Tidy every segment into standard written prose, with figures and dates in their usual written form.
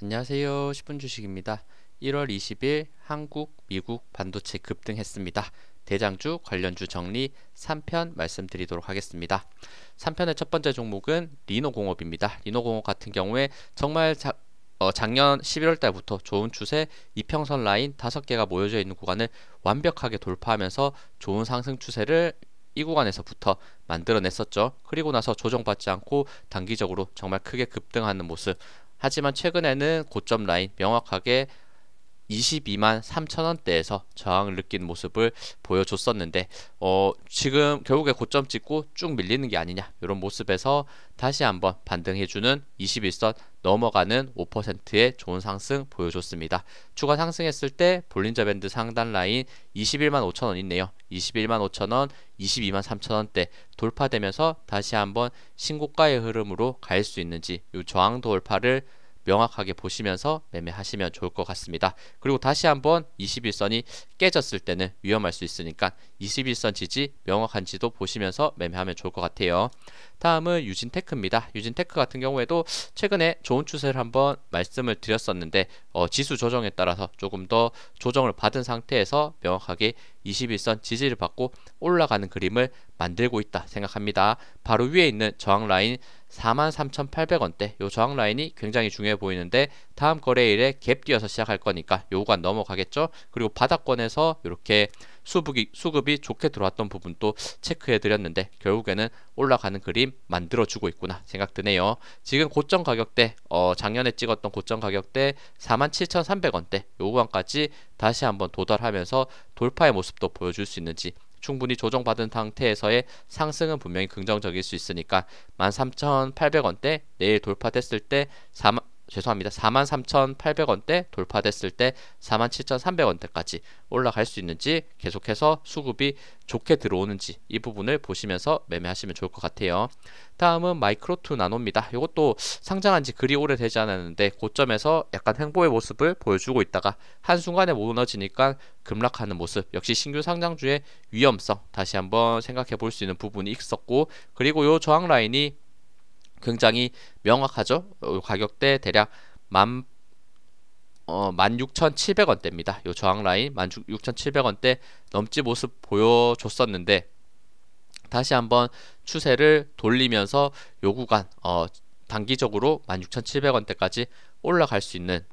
안녕하세요. 10분 주식입니다. 1월 20일 한국, 미국 반도체 급등했습니다. 대장주, 관련주 정리 3편 말씀드리도록 하겠습니다. 3편의 첫 번째 종목은 리노공업입니다. 리노공업 같은 경우에 정말 작년 11월 달부터 좋은 추세 이평선 라인 5개가 모여져 있는 구간을 완벽하게 돌파하면서 좋은 상승 추세를 이 구간에서부터 만들어냈었죠. 그리고 나서 조정받지 않고 단기적으로 정말 크게 급등하는 모습. 하지만 최근에는 고점 라인 명확하게 22만 3천원대에서 저항을 느낀 모습을 보여줬었는데 지금 결국에 고점 찍고 쭉 밀리는 게 아니냐 이런 모습에서 다시 한번 반등해주는 21선 넘어가는 5%의 좋은 상승 보여줬습니다. 추가 상승했을 때 볼린저 밴드 상단 라인 21만 5천원 있네요. 21만 5천원, 22만 3천원대 돌파되면서 다시 한번 신고가의 흐름으로 갈 수 있는지 이 저항 돌파를 명확하게 보시면서 매매하시면 좋을 것 같습니다. 그리고 다시 한번 21선이 깨졌을 때는 위험할 수 있으니까 21선 지지 명확한지도 보시면서 매매하면 좋을 것 같아요. 다음은 유진테크입니다. 유진테크 같은 경우에도 최근에 좋은 추세를 한번 말씀을 드렸었는데 지수 조정에 따라서 조금 더 조정을 받은 상태에서 명확하게 21선 지지를 받고 올라가는 그림을 만들고 있다 생각합니다. 바로 위에 있는 저항 라인 43,800원대 요 저항 라인이 굉장히 중요해 보이는데 다음 거래일에 갭 뛰어서 시작할 거니까 요 구간 넘어가겠죠. 그리고 바닥권에서 이렇게 수급이 좋게 들어왔던 부분도 체크해 드렸는데 결국에는 올라가는 그림 만들어 주고 있구나 생각 드네요. 지금 고점 가격대 작년에 찍었던 고점 가격대 47,300원대 요 구간까지 다시 한번 도달하면서 돌파의 모습도 보여줄 수 있는지 충분히 조정받은 상태에서의 상승은 분명히 긍정적일 수 있으니까 13,800원대 내일 돌파됐을 때 43,800원대 돌파됐을 때 47,300원대까지 올라갈 수 있는지 계속해서 수급이 좋게 들어오는지 이 부분을 보시면서 매매하시면 좋을 것 같아요. 다음은 마이크로2 나노입니다. 이것도 상장한 지 그리 오래되지 않았는데 고점에서 약간 횡보의 모습을 보여주고 있다가 한순간에 무너지니까 급락하는 모습 역시 신규 상장주의 위험성 다시 한번 생각해 볼 수 있는 부분이 있었고 그리고 요 저항 라인이 굉장히 명확하죠. 가격대 대략 16,700원대입니다. 요 저항 라인 16,700원대 넘지 모습 보여줬었는데 다시 한번 추세를 돌리면서 요 구간 단기적으로 16,700원대까지 올라갈 수 있는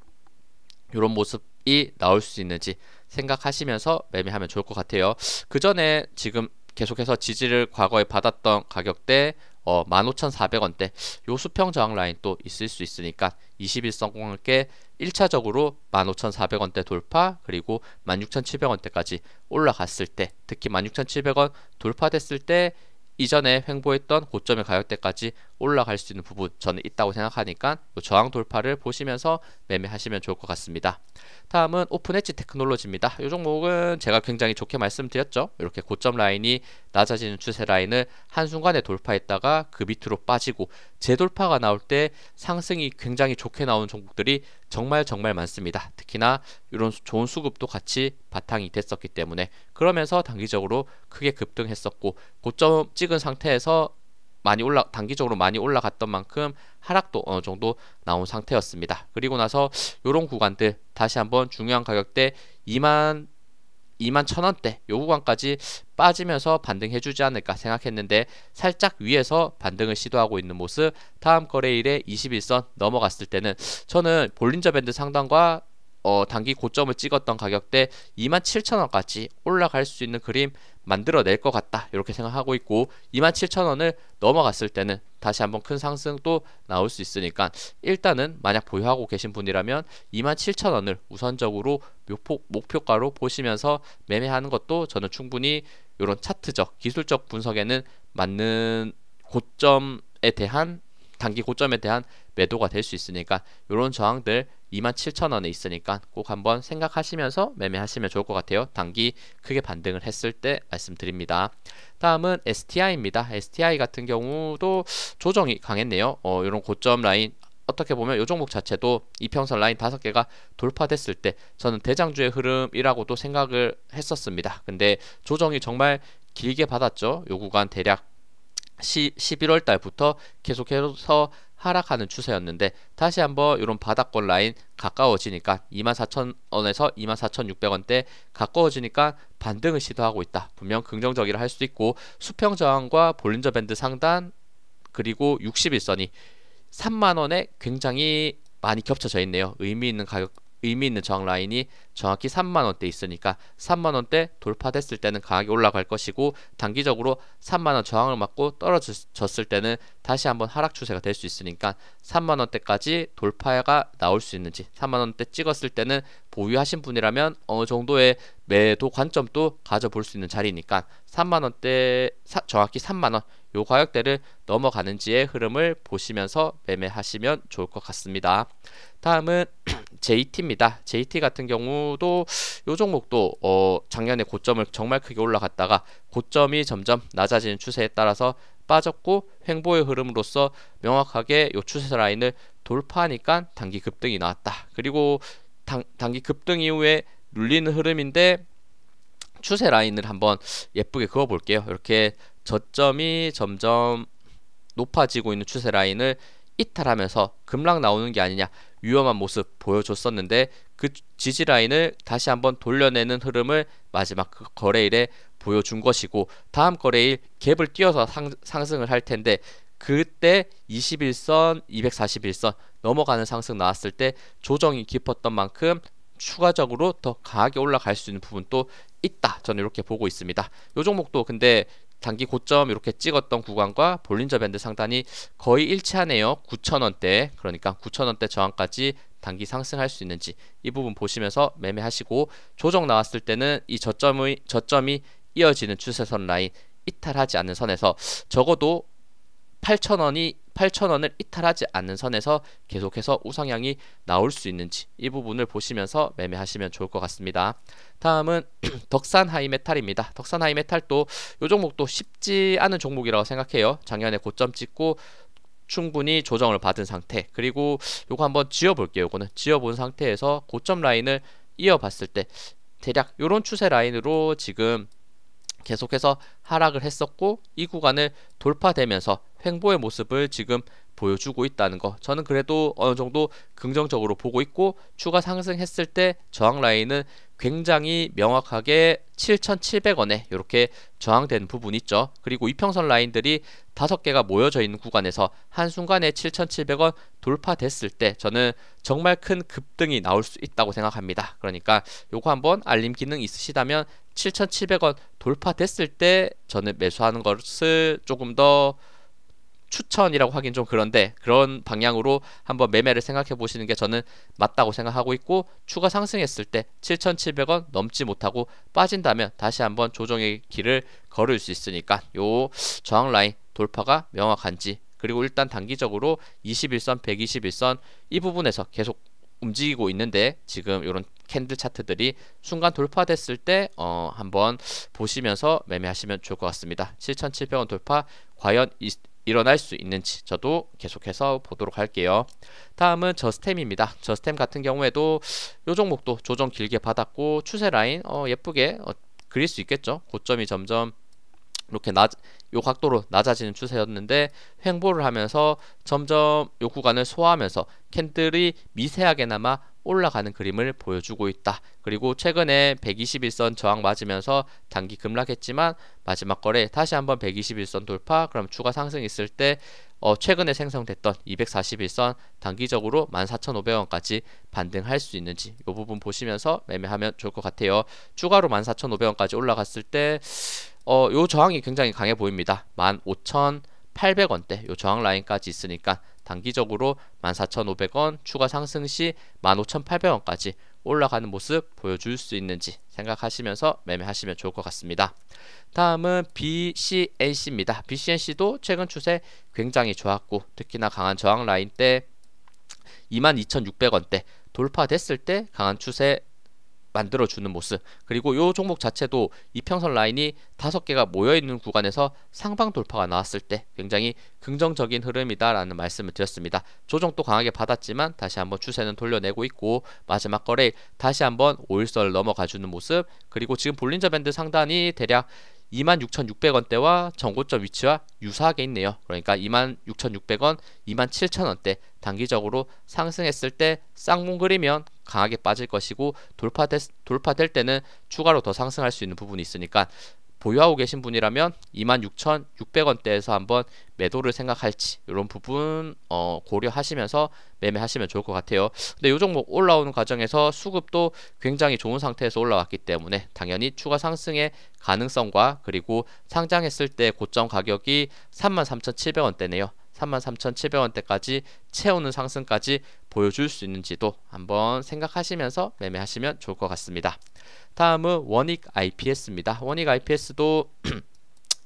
이런 모습이 나올 수 있는지 생각하시면서 매매하면 좋을 것 같아요. 그 전에 지금 계속해서 지지를 과거에 받았던 가격대 15,400원대 요 수평 저항 라인 또 있을 수 있으니까 21선과 함께 1차적으로 15,400원대 돌파 그리고 16,700원대까지 올라갔을 때 특히 16,700원 돌파됐을 때 이전에 횡보했던 고점의 가격대까지 올라갈 수 있는 부분 저는 있다고 생각하니까 저항 돌파를 보시면서 매매하시면 좋을 것 같습니다. 다음은 오픈 엣지 테크놀로지입니다. 이 종목은 제가 굉장히 좋게 말씀드렸죠. 이렇게 고점 라인이 낮아지는 추세 라인을 한순간에 돌파했다가 그 밑으로 빠지고 재돌파가 나올 때 상승이 굉장히 좋게 나오는 종목들이 정말 많습니다. 특히나 이런 좋은 수급도 같이 바탕이 됐었기 때문에 그러면서 단기적으로 크게 급등했었고 고점 찍은 상태에서 단기적으로 많이 올라갔던 만큼 하락도 어느 정도 나온 상태였습니다. 그리고 나서 이런 구간들 다시 한번 중요한 가격대 2만 1,000원대 요 구간까지 빠지면서 반등해주지 않을까 생각했는데 살짝 위에서 반등을 시도하고 있는 모습 다음 거래일에 21선 넘어갔을 때는 저는 볼린저 밴드 상단과 단기 고점을 찍었던 가격대 27,000원까지 올라갈 수 있는 그림 만들어낼 것 같다 이렇게 생각하고 있고 27,000원을 넘어갔을 때는 다시 한번 큰 상승도 나올 수 있으니까 일단은 만약 보유하고 계신 분이라면 27,000원을 우선적으로 목표가로 보시면서 매매하는 것도 저는 충분히 이런 차트적 기술적 분석에는 맞는 고점에 대한 단기 고점에 대한 매도가 될 수 있으니까 이런 저항들 27,000원에 있으니까 꼭 한번 생각하시면서 매매하시면 좋을 것 같아요. 단기 크게 반등을 했을 때 말씀드립니다. 다음은 STI입니다. STI 같은 경우도 조정이 강했네요. 이런 고점 라인 어떻게 보면 이 종목 자체도 이평선 라인 5개가 돌파됐을 때 저는 대장주의 흐름이라고도 생각을 했었습니다. 근데 조정이 정말 길게 받았죠. 요 구간 대략 11월 달부터 계속해서 하락하는 추세였는데 다시 한번 이런 바닥권 라인 가까워지니까 24,000원에서 24,600원대 가까워지니까 반등을 시도하고 있다. 분명 긍정적이라 할 수도 있고, 수평 저항과 볼린저 밴드 상단 그리고 60일선이 3만원에 굉장히 많이 겹쳐져 있네요. 의미 있는 저항 라인이 정확히 3만원대 있으니까 3만원대 돌파됐을 때는 강하게 올라갈 것이고, 단기적으로 3만원 저항을 맞고 떨어졌을 때는 다시 한번 하락 추세가 될 수 있으니까 3만원대까지 돌파가 나올 수 있는지, 3만원대 찍었을 때는 보유하신 분이라면 어느 정도의 매도 관점도 가져볼 수 있는 자리니까 3만원대 정확히 3만원 요 가격대를 넘어가는지의 흐름을 보시면서 매매하시면 좋을 것 같습니다. 다음은 JT입니다. JT 같은 경우도 요 종목도 작년에 고점을 정말 크게 올라갔다가 고점이 점점 낮아지는 추세에 따라서 빠졌고, 횡보의 흐름으로서 명확하게 요 추세 라인을 돌파하니까 단기 급등이 나왔다. 그리고 단기 급등 이후에 눌리는 흐름인데 추세 라인을 한번 예쁘게 그어 볼게요. 이렇게 저점이 점점 높아지고 있는 추세 라인을 이탈하면서 급락 나오는 게 아니냐, 위험한 모습 보여줬었는데 그 지지 라인을 다시 한번 돌려내는 흐름을 마지막 그 거래일에 보여준 것이고, 다음 거래일 갭을 띄어서 상승을 할 텐데 그때 21선, 241선 넘어가는 상승 나왔을 때 조정이 깊었던 만큼 추가적으로 더 강하게 올라갈 수 있는 부분도 있다. 저는 이렇게 보고 있습니다. 이 종목도 근데 단기 고점 이렇게 찍었던 구간과 볼린저 밴드 상단이 거의 일치하네요. 9,000원대, 그러니까 9,000원대 저항까지 단기 상승할 수 있는지 이 부분 보시면서 매매하시고, 조정 나왔을 때는 이 저점이 이어지는 추세선 라인 이탈하지 않는 선에서, 적어도 8,000원을 이탈하지 않는 선에서 계속해서 우상향이 나올 수 있는지 이 부분을 보시면서 매매하시면 좋을 것 같습니다. 다음은 덕산 하이메탈입니다. 덕산 하이메탈도 이 종목도 쉽지 않은 종목이라고 생각해요. 작년에 고점 찍고 충분히 조정을 받은 상태, 그리고 요거 한번 지어볼게요. 요거는 지어본 상태에서 고점 라인을 이어봤을 때 대략 요런 추세 라인으로 지금 계속해서 하락을 했었고, 이 구간을 돌파되면서 횡보의 모습을 지금 보여주고 있다는 거, 저는 그래도 어느 정도 긍정적으로 보고 있고, 추가 상승했을 때 저항 라인은 굉장히 명확하게 7,700원에 이렇게 저항된 부분이 있죠. 그리고 이평선 라인들이 5개가 모여져 있는 구간에서 한순간에 7,700원 돌파됐을 때 저는 정말 큰 급등이 나올 수 있다고 생각합니다. 그러니까 요거 한번 알림 기능 있으시다면 7,700원 돌파됐을 때 저는 매수하는 것을 조금 더 추천이라고 하긴 좀 그런데, 그런 방향으로 한번 매매를 생각해 보시는 게 저는 맞다고 생각하고 있고, 추가 상승했을 때 7,700원 넘지 못하고 빠진다면 다시 한번 조정의 길을 걸을 수 있으니까 요 저항 라인 돌파가 명확한지, 그리고 일단 단기적으로 21선, 121선 이 부분에서 계속 움직이고 있는데 지금 이런 캔들 차트들이 순간 돌파됐을 때 한번 보시면서 매매하시면 좋을 것 같습니다. 7,700원 돌파 과연 일어날 수 있는지 저도 계속해서 보도록 할게요. 다음은 저스템입니다. 저스템 같은 경우에도 이 종목도 조정 길게 받았고 추세 라인 예쁘게 그릴 수 있겠죠. 고점이 점점 이렇게 요 각도로 낮아지는 추세였는데 횡보를 하면서 점점 요 구간을 소화하면서 캔들이 미세하게나마 올라가는 그림을 보여주고 있다. 그리고 최근에 121선 저항 맞으면서 단기 급락했지만 마지막 거래 다시 한번 121선 돌파, 그럼 추가 상승 있을 때 최근에 생성됐던 241선 단기적으로 14,500원까지 반등할 수 있는지 이 부분 보시면서 매매하면 좋을 것 같아요. 추가로 14,500원까지 올라갔을 때 요 저항이 굉장히 강해 보입니다. 15,800원대 요 저항 라인까지 있으니까 단기적으로 14,500원 추가 상승 시 15,800원까지 올라가는 모습 보여줄 수 있는지 생각하시면서 매매하시면 좋을 것 같습니다. 다음은 BCNC입니다. BCNC도 최근 추세 굉장히 좋았고 특히나 강한 저항 라인 때 22,600원대 돌파됐을 때 강한 추세 만들어주는 모습, 그리고 요 종목 자체도 이평선 라인이 5개가 모여있는 구간에서 상방 돌파가 나왔을 때 굉장히 긍정적인 흐름이다 라는 말씀을 드렸습니다. 조정도 강하게 받았지만 다시 한번 추세는 돌려내고 있고 마지막 거래일 다시 한번 5일선을 넘어가주는 모습, 그리고 지금 볼린저 밴드 상단이 대략 26,600원대와 전고점 위치와 유사하게 있네요. 그러니까 26,600원, 27,000원대 단기적으로 상승했을 때 쌍문 그리면 강하게 빠질 것이고 돌파될 때는 추가로 더 상승할 수 있는 부분이 있으니까 보유하고 계신 분이라면 26,600원대에서 한번 매도를 생각할지 이런 부분 고려하시면서 매매하시면 좋을 것 같아요. 근데 이 종목 올라오는 과정에서 수급도 굉장히 좋은 상태에서 올라왔기 때문에 당연히 추가 상승의 가능성과 그리고 상장했을 때 고점 가격이 33,700원대네요. 33,700원대까지 채우는 상승까지 보여줄 수 있는지도 한번 생각하시면서 매매하시면 좋을 것 같습니다. 다음은 원익 IPS입니다. 원익 IPS도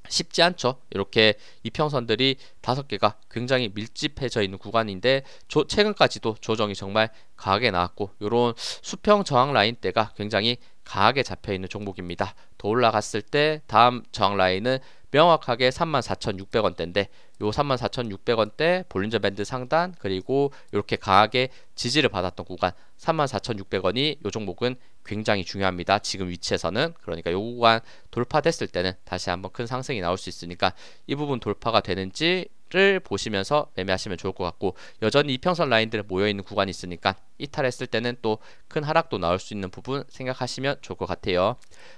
쉽지 않죠. 이렇게 이평선들이 5개가 굉장히 밀집해져 있는 구간인데 최근까지도 조정이 정말 강하게 나왔고 이런 수평 저항 라인대가 굉장히 강하게 잡혀있는 종목입니다. 더 올라갔을 때 다음 저항 라인은 명확하게 34,600원대인데 요 34,600원대 볼린저 밴드 상단 그리고 이렇게 강하게 지지를 받았던 구간 34,600원이 요 종목은 굉장히 중요합니다. 지금 위치에서는. 그러니까 요 구간 돌파됐을 때는 다시 한번 큰 상승이 나올 수 있으니까 이 부분 돌파가 되는지를 보시면서 매매하시면 좋을 것 같고 여전히 이평선 라인들 모여있는 구간이 있으니까 이탈했을 때는 또 큰 하락도 나올 수 있는 부분 생각하시면 좋을 것 같아요.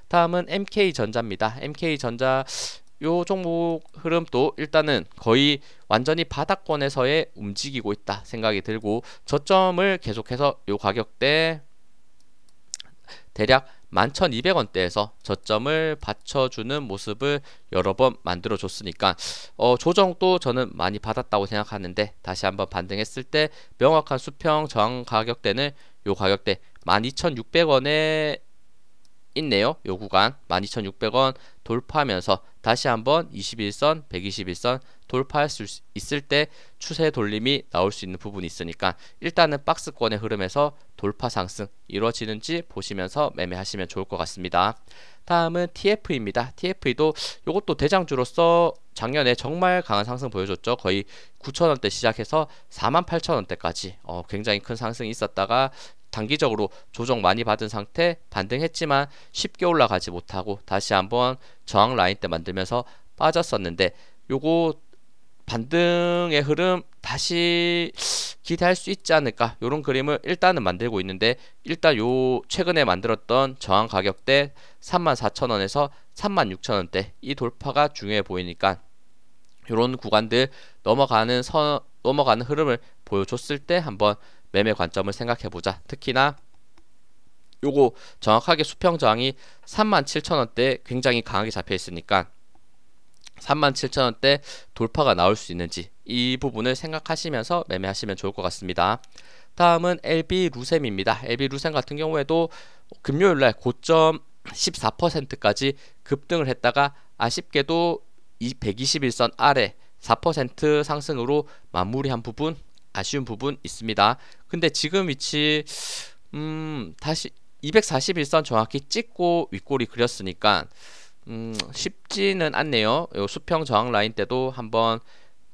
다음은 MK전자입니다. MK전자 요 종목 흐름도 일단은 거의 완전히 바닥권에서의 움직이고 있다 생각이 들고 저점을 계속해서 요 가격대 대략 11,200원대에서 저점을 받쳐주는 모습을 여러 번 만들어 줬으니까 조정도 저는 많이 받았다고 생각하는데 다시 한번 반등했을 때 명확한 수평 저항 가격대는 요 가격대 12,600원에 있네요. 요 구간 12,600원 돌파하면서 다시 한번 21선, 121선 돌파할 수 있을 때 추세 돌림이 나올 수 있는 부분이 있으니까 일단은 박스권의 흐름에서 돌파 상승 이루어지는지 보시면서 매매하시면 좋을 것 같습니다. 다음은 TF입니다. TF도 이것도 대장주로서 작년에 정말 강한 상승 보여줬죠. 거의 9,000원대 시작해서 48,000원대까지 굉장히 큰 상승이 있었다가 단기적으로 조정 많이 받은 상태 반등했지만 쉽게 올라가지 못하고 다시 한번 저항 라인대 만들면서 빠졌었는데 요거 반등의 흐름 다시 기대할 수 있지 않을까 요런 그림을 일단은 만들고 있는데 일단 요 최근에 만들었던 저항 가격대 34,000원에서 36,000원대 이 돌파가 중요해 보이니까 요런 구간들 넘어가는 흐름을 보여줬을 때 한번 매매 관점을 생각해보자. 특히나 요거 정확하게 수평 저항이 37,000원대 굉장히 강하게 잡혀 있으니까 37,000원대 돌파가 나올 수 있는지 이 부분을 생각하시면서 매매하시면 좋을 것 같습니다. 다음은 LB루셈입니다. LB루셈 같은 경우에도 금요일날 고점 14%까지 급등을 했다가 아쉽게도 121선 아래 4% 상승으로 마무리한 부분 아쉬운 부분 있습니다. 근데 지금 위치 다시 241선 정확히 찍고 윗꼬리 그렸으니까 쉽지는 않네요. 요 수평 저항 라인 때도 한번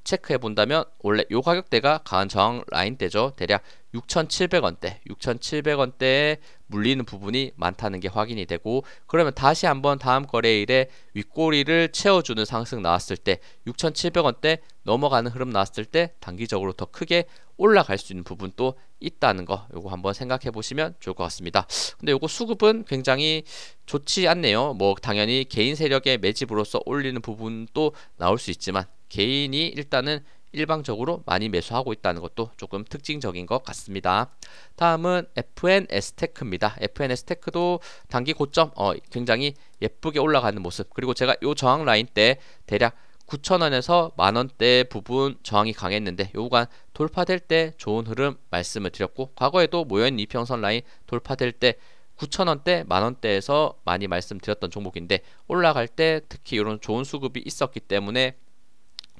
체크해 본다면 원래 요 가격대가 강한 저항 라인대죠. 대략 6,700원대에 물리는 부분이 많다는 게 확인이 되고 그러면 다시 한번 다음 거래일에 윗꼬리를 채워주는 상승 나왔을 때 6,700원대 넘어가는 흐름 나왔을 때 단기적으로 더 크게 올라갈 수 있는 부분도 있다는 거 요거 한번 생각해 보시면 좋을 것 같습니다. 근데 요거 수급은 굉장히 좋지 않네요. 뭐 당연히 개인 세력의 매집으로서 올리는 부분도 나올 수 있지만 개인이 일단은 일방적으로 많이 매수하고 있다는 것도 조금 특징적인 것 같습니다. 다음은 FNS테크입니다. FNS테크도 단기 고점 굉장히 예쁘게 올라가는 모습 그리고 제가 요 저항 라인 때 대략 9,000원에서 만원대 부분 저항이 강했는데 요 구간 돌파될 때 좋은 흐름 말씀을 드렸고 과거에도 모여있는 이평선 라인 돌파될 때 9,000원대 만원대에서 많이 말씀드렸던 종목인데 올라갈 때 특히 이런 좋은 수급이 있었기 때문에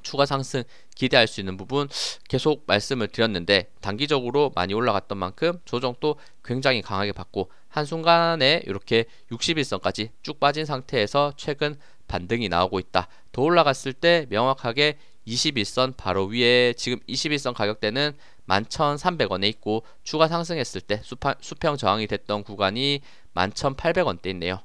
추가 상승 기대할 수 있는 부분 계속 말씀을 드렸는데 단기적으로 많이 올라갔던 만큼 조정도 굉장히 강하게 받고 한순간에 이렇게 61선까지 쭉 빠진 상태에서 최근 반등이 나오고 있다. 더 올라갔을 때 명확하게 21선 바로 위에 지금 21선 가격대는 11,300원에 있고 추가 상승했을 때 수평 저항이 됐던 구간이 11,800원대 있네요.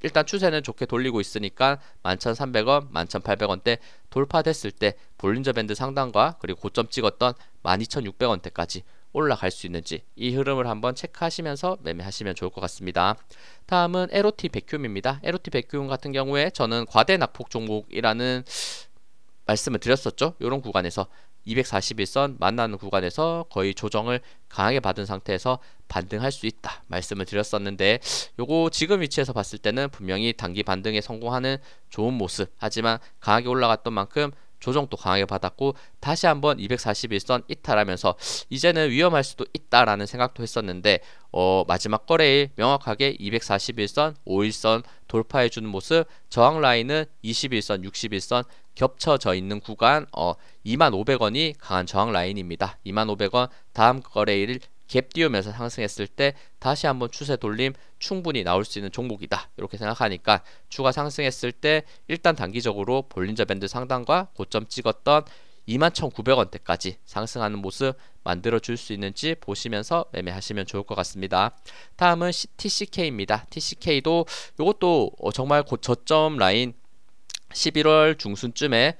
일단 추세는 좋게 돌리고 있으니까 11,300원, 11,800원대 돌파됐을 때 볼린저 밴드 상단과 그리고 고점 찍었던 12,600원대까지 올라갈 수 있는지 이 흐름을 한번 체크하시면서 매매하시면 좋을 것 같습니다. 다음은 LOT 백큐움입니다. LOT 백큐움 같은 경우에 저는 과대 낙폭 종목이라는 말씀을 드렸었죠. 이런 구간에서 241선 만나는 구간에서 거의 조정을 강하게 받은 상태에서 반등할 수 있다 말씀을 드렸었는데, 요거 지금 위치에서 봤을 때는 분명히 단기 반등에 성공하는 좋은 모습, 하지만 강하게 올라갔던 만큼 조정도 강하게 받았고 다시 한번 241선 이탈하면서 이제는 위험할 수도 있다라는 생각도 했었는데, 마지막 거래일 명확하게 241선, 5일선 돌파해주는 모습, 저항 라인은 21선, 61선 겹쳐져 있는 구간 2500원이 강한 저항 라인입니다. 2500원 다음 거래일 갭 띄우면서 상승했을 때 다시 한번 추세 돌림 충분히 나올 수 있는 종목이다 이렇게 생각하니까, 추가 상승했을 때 일단 단기적으로 볼린저 밴드 상단과 고점 찍었던 21,900원대까지 상승하는 모습 만들어 줄 수 있는지 보시면서 매매하시면 좋을 것 같습니다. 다음은 TCK입니다. TCK도 이것도 정말 저점 라인 11월 중순쯤에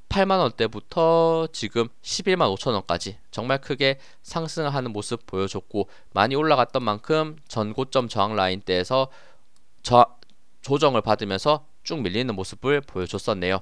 8만원대부터 지금 11만 5천원까지 정말 크게 상승하는 모습 보여줬고, 많이 올라갔던 만큼 전고점 저항 라인대에서 조정을 받으면서 쭉 밀리는 모습을 보여줬었네요.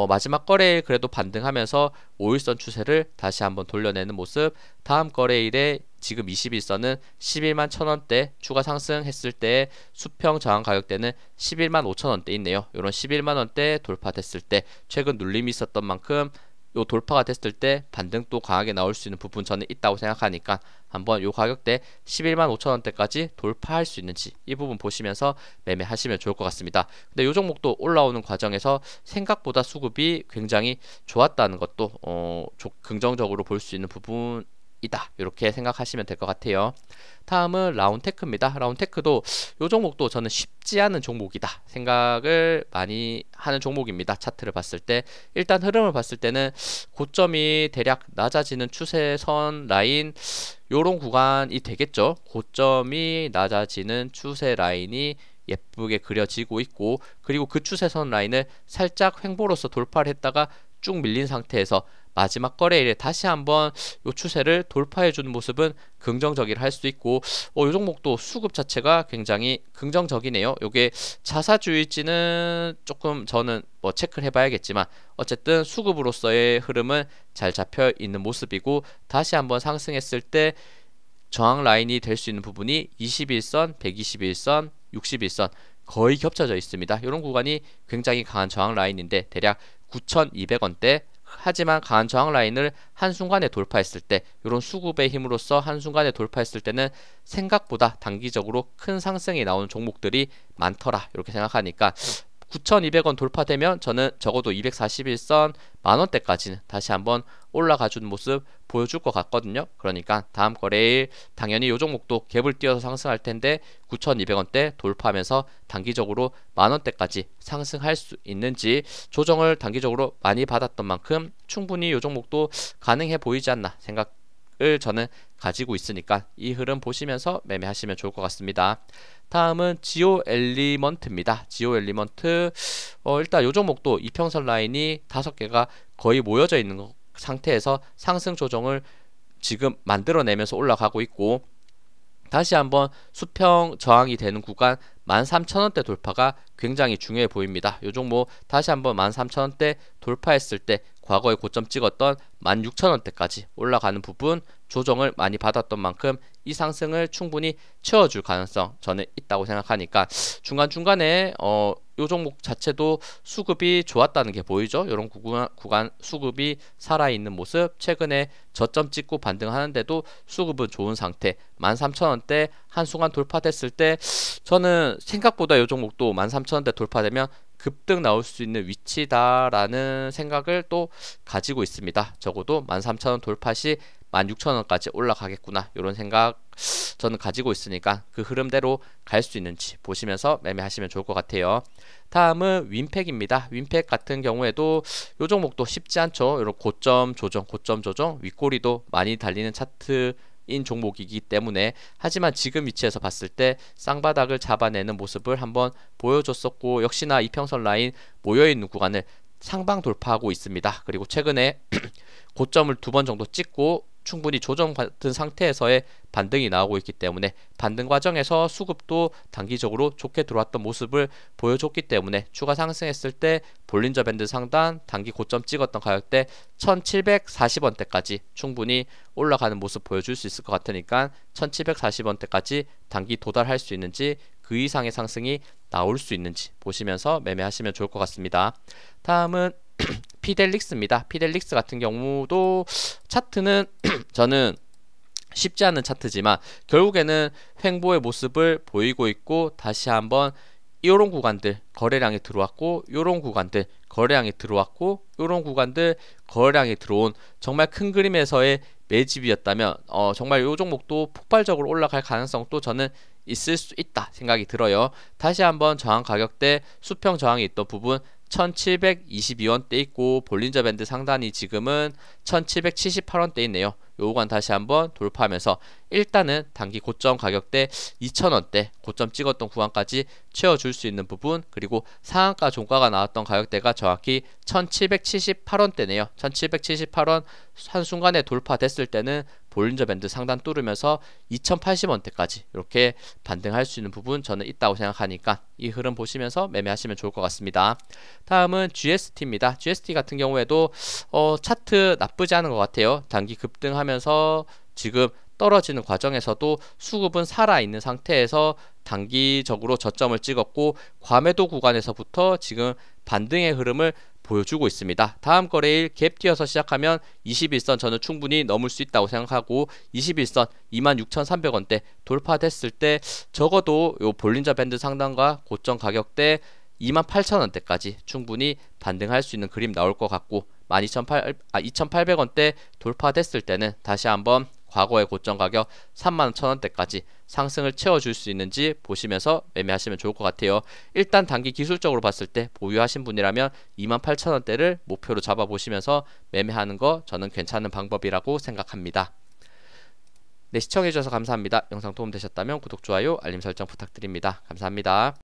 마지막 거래일 그래도 반등하면서 5일선 추세를 다시 한번 돌려내는 모습, 다음 거래일에 지금 21선은 11만 1천원대 추가 상승했을 때 수평 저항 가격대는 11만 5천원대 있네요. 이런 11만원대 돌파됐을 때 최근 눌림이 있었던 만큼 요 돌파가 됐을 때 반등도 강하게 나올 수 있는 부분 저는 있다고 생각하니까 한번 요 가격대 11만 5천원대까지 돌파할 수 있는지 이 부분 보시면서 매매하시면 좋을 것 같습니다. 근데 요 종목도 올라오는 과정에서 생각보다 수급이 굉장히 좋았다는 것도 긍정적으로 볼 수 있는 부분 이다 이렇게 생각하시면 될 것 같아요. 다음은 라운테크입니다. 라운테크도 이 종목도 저는 쉽지 않은 종목이다 생각을 많이 하는 종목입니다. 차트를 봤을 때 일단 흐름을 봤을 때는 고점이 대략 낮아지는 추세선 라인 요런 구간이 되겠죠. 고점이 낮아지는 추세 라인이 예쁘게 그려지고 있고, 그리고 그 추세선 라인을 살짝 횡보로서 돌파를 했다가 쭉 밀린 상태에서 마지막 거래일에 다시 한번 요 추세를 돌파해주는 모습은 긍정적이라 할 수 있고, 요 종목도 수급 자체가 굉장히 긍정적이네요. 요게 자사주일지는 조금 저는 뭐 체크를 해봐야겠지만 어쨌든 수급으로서의 흐름은 잘 잡혀 있는 모습이고, 다시 한번 상승했을 때 저항 라인이 될 수 있는 부분이 21선, 121선, 61선 거의 겹쳐져 있습니다. 이런 구간이 굉장히 강한 저항 라인인데 대략 9,200원대, 하지만 강한 저항 라인을 한순간에 돌파했을 때, 이런 수급의 힘으로써 한순간에 돌파했을 때는 생각보다 단기적으로 큰 상승이 나오는 종목들이 많더라 이렇게 생각하니까 9,200원 돌파되면 저는 적어도 241선 만원대까지는 다시 한번 올라가주는 모습 보여줄 것 같거든요. 그러니까 다음 거래일 당연히 이 종목도 갭을 띄워서 상승할 텐데 9,200원대 돌파하면서 단기적으로 만원대까지 상승할 수 있는지, 조정을 단기적으로 많이 받았던 만큼 충분히 이 종목도 가능해 보이지 않나 생각을 저는 가지고 있으니까 이 흐름 보시면서 매매하시면 좋을 것 같습니다. 다음은 지오 엘리먼트입니다. 지오 엘리먼트 일단 요 종목도 이평선 라인이 5개가 거의 모여져 있는 상태에서 상승 조정을 지금 만들어내면서 올라가고 있고, 다시 한번 수평 저항이 되는 구간 13,000원대 돌파가 굉장히 중요해 보입니다. 요 종목 다시 한번 13,000원대 돌파했을 때 과거에 고점 찍었던 16,000원대까지 올라가는 부분 조정을 많이 받았던 만큼 이 상승을 충분히 채워줄 가능성 저는 있다고 생각하니까, 중간중간에 요 종목 자체도 수급이 좋았다는 게 보이죠. 이런 구간 수급이 살아있는 모습, 최근에 저점 찍고 반등하는데도 수급은 좋은 상태, 13,000원대 한순간 돌파됐을 때 저는 생각보다 요 종목도 13,000원대 돌파되면 급등 나올 수 있는 위치다라는 생각을 또 가지고 있습니다. 적어도 13,000원 돌파 시 16,000원까지 올라가겠구나 이런 생각 저는 가지고 있으니까 그 흐름대로 갈 수 있는지 보시면서 매매하시면 좋을 것 같아요. 다음은 윈팩입니다. 윈팩 같은 경우에도 요 종목도 쉽지 않죠. 이런 고점 조정 윗꼬리도 많이 달리는 차트 종목이기 때문에, 하지만 지금 위치에서 봤을 때 쌍바닥을 잡아내는 모습을 한번 보여줬었고, 역시나 이평선 라인 모여있는 구간을 상방 돌파하고 있습니다. 그리고 최근에 고점을 2번 정도 찍고 충분히 조정받은 상태에서의 반등이 나오고 있기 때문에, 반등 과정에서 수급도 단기적으로 좋게 들어왔던 모습을 보여줬기 때문에 추가 상승했을 때 볼린저 밴드 상단 단기 고점 찍었던 가격대 1740원대까지 충분히 올라가는 모습 보여줄 수 있을 것 같으니까 1740원대까지 단기 도달할 수 있는지, 그 이상의 상승이 나올 수 있는지 보시면서 매매하시면 좋을 것 같습니다. 다음은 피델릭스입니다. 피델릭스 같은 경우도 차트는 저는 쉽지 않은 차트지만 결국에는 횡보의 모습을 보이고 있고, 다시 한번 요런 구간들 거래량이 들어왔고, 요런 구간들 거래량이 들어왔고, 요런 구간들 거래량이 들어온 정말 큰 그림에서의 매집이었다면 정말 요 종목도 폭발적으로 올라갈 가능성도 저는 있을 수 있다 생각이 들어요. 다시 한번 저항 가격대 수평 저항이 있던 부분 1722원대 있고, 볼린저 밴드 상단이 지금은 1778원대 있네요. 요 구간 다시 한번 돌파하면서 일단은 단기 고점 가격대 2000원대 고점 찍었던 구간까지 채워줄 수 있는 부분, 그리고 상한가 종가가 나왔던 가격대가 정확히 1778원대네요. 1778원 한순간에 돌파됐을 때는 볼린저 밴드 상단 뚫으면서 2080원대까지 이렇게 반등할 수 있는 부분 저는 있다고 생각하니까 이 흐름 보시면서 매매하시면 좋을 것 같습니다. 다음은 GST입니다. GST 같은 경우에도 차트 나쁘지 않은 것 같아요. 단기 급등하면서 지금 떨어지는 과정에서도 수급은 살아있는 상태에서 단기적으로 저점을 찍었고, 과매도 구간에서부터 지금 반등의 흐름을 보여주고 있습니다. 다음 거래일 갭 뛰어서 시작하면 21선 저는 충분히 넘을 수 있다고 생각하고, 21선 26,300원대 돌파됐을 때 적어도 요 볼린저 밴드 상단과 고점 가격대 28,000원대까지 충분히 반등할 수 있는 그림 나올 것 같고, 2,800원대 돌파됐을 때는 다시 한번 과거의 고점 가격 31,000원대까지 상승을 채워줄 수 있는지 보시면서 매매하시면 좋을 것 같아요. 일단 단기 기술적으로 봤을 때 보유하신 분이라면 28,000원대를 목표로 잡아보시면서 매매하는 거 저는 괜찮은 방법이라고 생각합니다. 네, 시청해주셔서 감사합니다. 영상 도움되셨다면 구독, 좋아요, 알림 설정 부탁드립니다. 감사합니다.